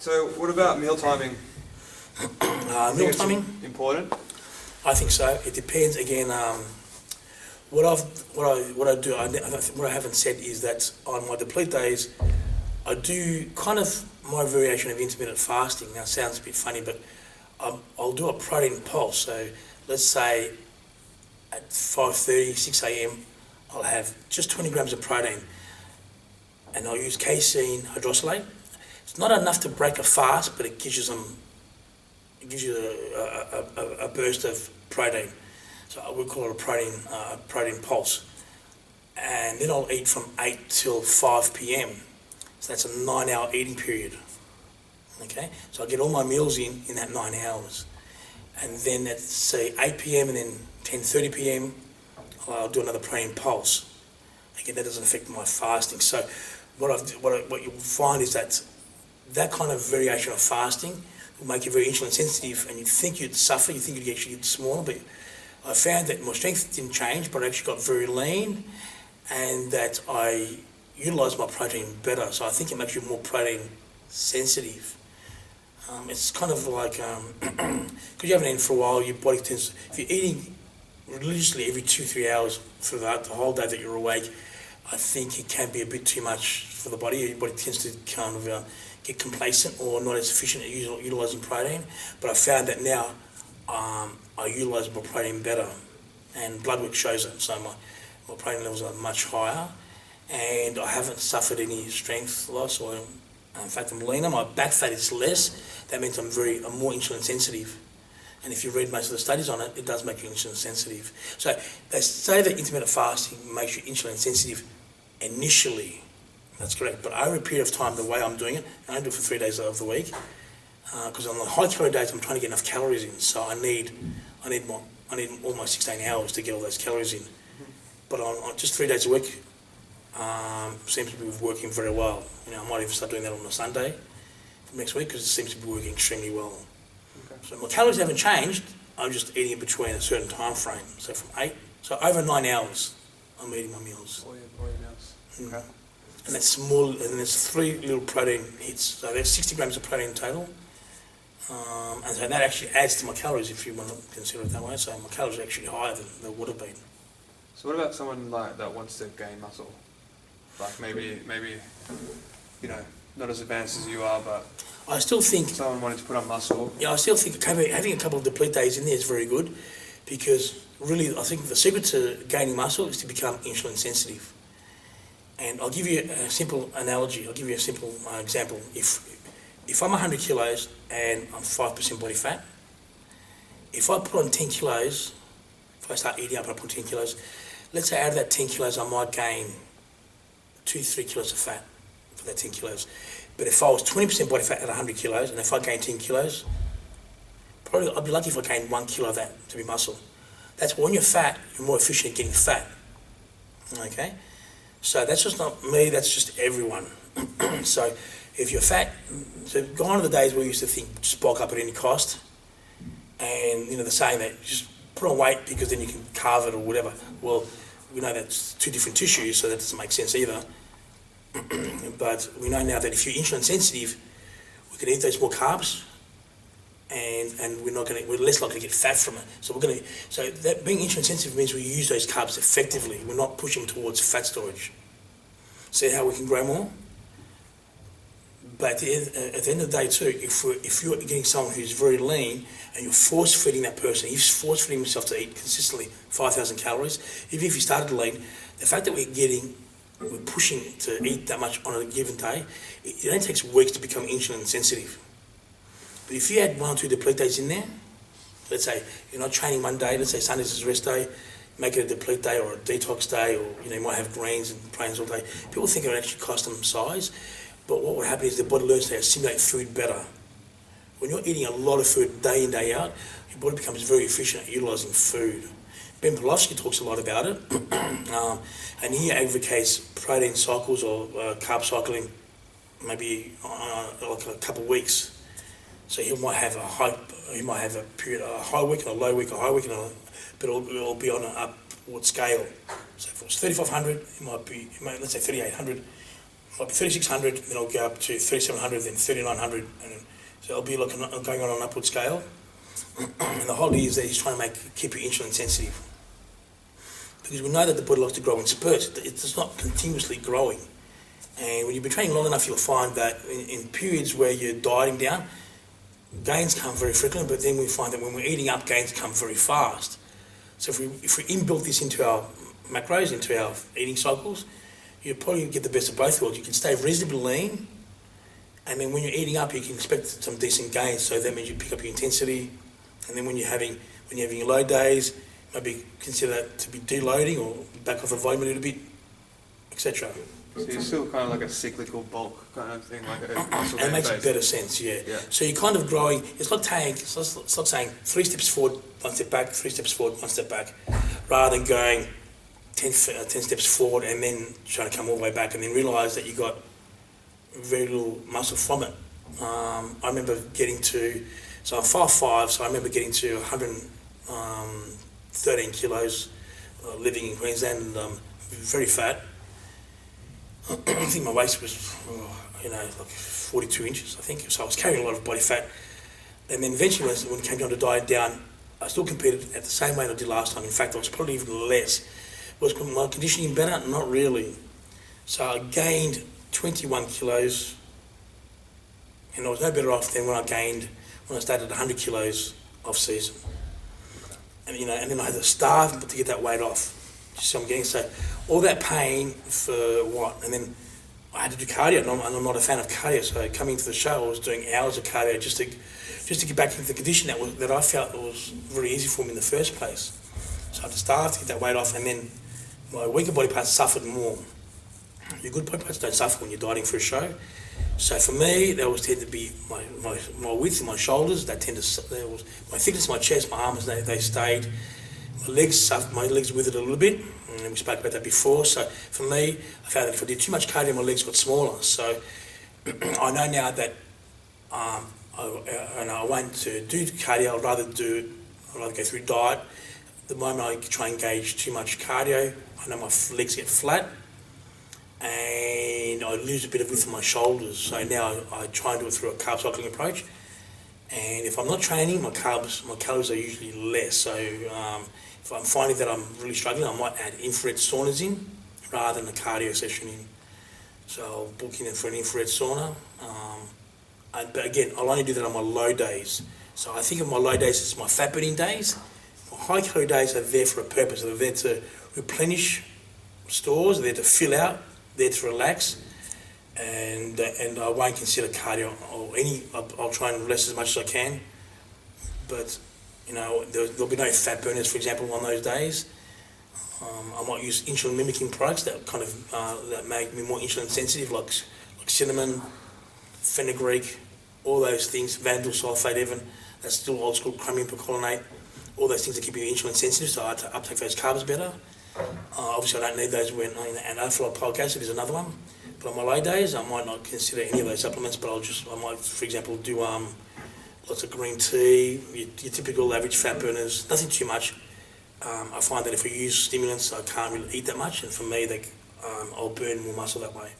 So what about meal timing? Meal timing? Important? I think so. It depends. Again, what I haven't said is that on my deplete days, I do kind of my variation of intermittent fasting. Now, it sounds a bit funny, but I'll do a protein pulse. So let's say at 5:30, 6 a.m., I'll have just 20 grams of protein, and I'll use casein hydrolysate. It's not enough to break a fast, but it gives you a burst of protein. So we call it a protein pulse. And then I'll eat from 8 till 5 p.m. So that's a 9-hour eating period. Okay, so I get all my meals in that 9 hours. And then at, say, 8 p.m. and then 10:30 p.m., I'll do another protein pulse. Again, that doesn't affect my fasting. So what you'll find is that kind of variation of fasting will make you very insulin sensitive, and you'd think you'd suffer, you think you'd actually get smaller, but I found that my strength didn't change, but I actually got very lean, and that I utilised my protein better. So I think it makes you more protein sensitive. It's kind of like, because you haven't eaten for a while, your body tends, if you're eating religiously every 2-3 hours for the whole day that you're awake, I think it can be a bit too much for the body. Your body tends to kind of get complacent or not as efficient at utilising protein. But I found that now I utilise my protein better, and blood work shows it. So my protein levels are much higher, and I haven't suffered any strength loss, or in fact I'm leaner. My back fat is less. That means I'm more insulin sensitive. And if you read most of the studies on it, it does make you insulin sensitive. So they say that intermittent fasting makes you insulin sensitive initially. That's correct. But over a period of time, the way I'm doing it, I don't do it for 3 days of the week, because on the high calorie days, I'm trying to get enough calories in. So I need almost 16 hours to get all those calories in. But on just 3 days a week, seems to be working very well. I might even start doing that on a Sunday next week, because it seems to be working extremely well. So my calories haven't changed, I'm just eating in between a certain time frame. So from 8, so over 9 hours, I'm eating my meals. All your meals. Okay. And that's small, and there's 3 little protein hits. So there's 60 grams of protein in total. And so that actually adds to my calories, if you want to consider it that way. So my calories are actually higher than they would have been. So what about someone like that wants to gain muscle? Like maybe not as advanced as you are, but I still think someone wanting to put on muscle. Yeah, I still think having a couple of deplete days in there is very good, because really I think the secret to gaining muscle is to become insulin sensitive. And I'll give you a simple analogy. I'll give you a simple example. If I'm 100 kilos and I'm 5% body fat, if I put on 10 kilos, if I start eating up and I put 10 kilos, let's say out of that 10 kilos I might gain 2-3 kilos of fat for that 10 kilos. But if I was 20% body fat at 100 kilos, and if I gained 10 kilos, probably I'd be lucky if I gained 1 kilo of that to be muscle. That's when you're fat, you're more efficient at getting fat. Okay? So that's just not me, that's just everyone. So if you're fat, so gone are the days where we used to think just bulk up at any cost. And the saying that just put on weight because then you can carve it or whatever. Well, we know that's 2 different tissues, so that doesn't make sense either. But we know now that if you're insulin sensitive, we can eat those more carbs, and we're less likely to get fat from it. So that being insulin sensitive means we use those carbs effectively. We're not pushing towards fat storage. See how we can grow more? But at the end of the day too, if you're getting someone who's very lean and you're force feeding that person, he's force feeding himself to eat consistently 5,000 calories, even if he started lean, the fact that we're pushing to eat that much on a given day, it only takes weeks to become insulin sensitive. But if you had 1 or 2 deplete days in there, let's say you're not training one day, let's say Sunday's is rest day, make it a deplete day or a detox day, or you might have greens and proteins all day. People think it would actually cost them size, but what would happen is the body learns to assimilate food better. When you're eating a lot of food day in, day out, your body becomes very efficient at utilising food. Ben Pawlowski talks a lot about it, and he advocates protein cycles or carb cycling, maybe like a couple of weeks. So he might have a period, a high week and a low week, a high week and but it'll be on an upward scale. So if it was 3,500, let's say 3,800. might be 3,600, then I'll go up to 3,700, then 3,900, and so I'll be like going on an upward scale. And the whole idea is that he's trying to keep you insulin sensitive. Because we know that the body likes to grow in spurts. It's not continuously growing. And when you've been training long enough, you'll find that in periods where you're dieting down, gains come very frequently, but then we find that when we're eating up, gains come very fast. So if we inbuilt this into our macros, into our eating cycles, you probably get the best of both worlds. You can stay reasonably lean, and then when you're eating up, you can expect some decent gains. So that means you pick up your intensity, and then when you're having your low days, maybe consider that to be deloading or back off the volume a little bit, etc. So you're still kind of like a cyclical bulk kind of thing, like a muscle And it makes base. better sense, yeah. So you're kind of growing. It's not saying 3 steps forward, 1 step back, 3 steps forward, 1 step back, rather than going 10 steps forward and then trying to come all the way back and then realise that you got very little muscle from it. I remember getting to, so I'm 5'5", so I remember getting to 113 kilos, living in Queensland, and very fat. I think my waist was, like 42 inches, I think. So I was carrying a lot of body fat. And then eventually, when it came down to diet down, I still competed at the same weight I did last time. In fact, I was probably even less. Was my conditioning better? Not really. So I gained 21 kilos, and I was no better off than when I started 100 kilos off season. And and then I had to starve to get that weight off. You see what I'm getting? So all that pain for what? And then I had to do cardio, and I'm not a fan of cardio. So coming to the show, I was doing hours of cardio just to get back into the condition that I felt was very easy for me in the first place. So I had to starve to get that weight off, and then my weaker body parts suffered more. Your good body parts don't suffer when you're dieting for a show. So for me, that always tended to be my width in my shoulders. My thickness in my chest, my arms, they stayed. My legs suffered, my legs withered a little bit, and we spoke about that before. So for me, I found that if I did too much cardio, my legs got smaller. So I know now that I won't do cardio. I'd rather go through diet. The moment I try and engage too much cardio, I know my legs get flat, and I lose a bit of width in my shoulders. So now I try and do it through a carb cycling approach. And if I'm not training, my calories are usually less. So if I'm finding that I'm really struggling, I might add infrared saunas in rather than a cardio session in. So I'll book in for an infrared sauna. But again, I'll only do that on my low days. So I think of my low days as my fat burning days. My high calorie days are there for a purpose. They're there to replenish stores, they're there to fill out, there to relax. And I won't consider cardio or I'll try and rest as much as I can. But, there'll be no fat burners, for example, on those days. I might use insulin mimicking products that kind of that make me more insulin sensitive, like cinnamon, fenugreek, all those things, vanadil sulfate even, that's still old school chromium percolinate, all those things that keep you insulin sensitive, so I uptake those carbs better. Obviously I don't need those when and alpha-lipoic acid is another one. But on my low days, I might not consider any of those supplements, but I might, for example, do lots of green tea, your typical average fat burners, nothing too much. I find that if I use stimulants, I can't really eat that much, and for me, I'll burn more muscle that way.